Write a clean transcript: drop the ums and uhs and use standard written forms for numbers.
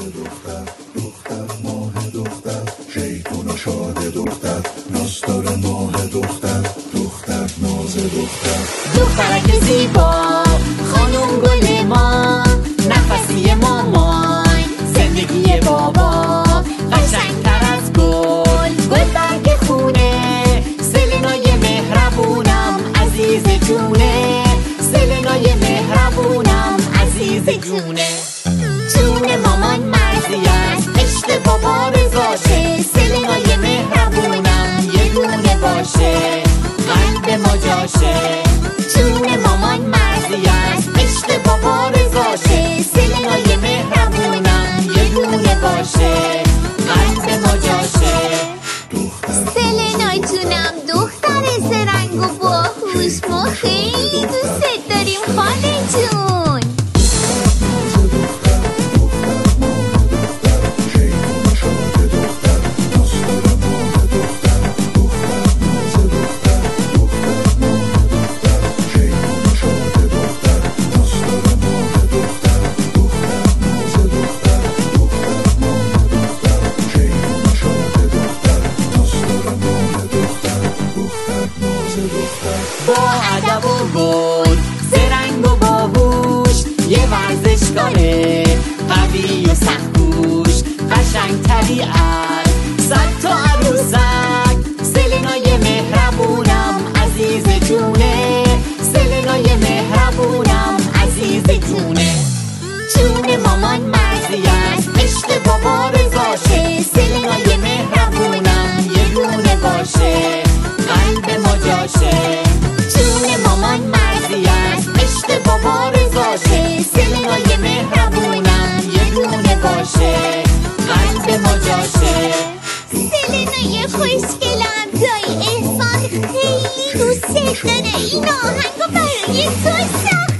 دختر دختر ماه دختر شیطون و شاد دختر ناز داره ماه دختر دختر ناز دختر دخترک زیبا خانم گل ما نفسی مامان زندگی بابا قشنگتر از گل برگ خونه سلینای مهربونم عزیز جونه سلینای مهربونم عزیز جونه جون مامان مرزی است عشق بابا رضاشه سلینای مهربونم یه دونه باشه قلب ما جاشه جون مامان مرزی است عشق بابا رضاشه سلینای مهربونم یه دونه باشه قلب ما جاشه سلینای جونم دختر زرنگ و باهوش ما خیلی دوست داریم خاله جون با ادب و گل زرنگ و باهوش یه ورزشکاره قوی و سخت‌کوش قشنگتری از صد تا عروسک سلینای مهربونم عزیز جونه سلینای مهربونم عزیز جونه جون مامان مرزی است عشق بابا رضاشه سلینای مهربونم یه دونه باشه قلب ما جاشه جون مامان مرزی است عشق بابا رضاشه سلینای مهربونم یه دونه باشه قلب ما جاشه سلینای خوشگلم جای احسان خیلی دوست داره این آهنگو برای تو ساختم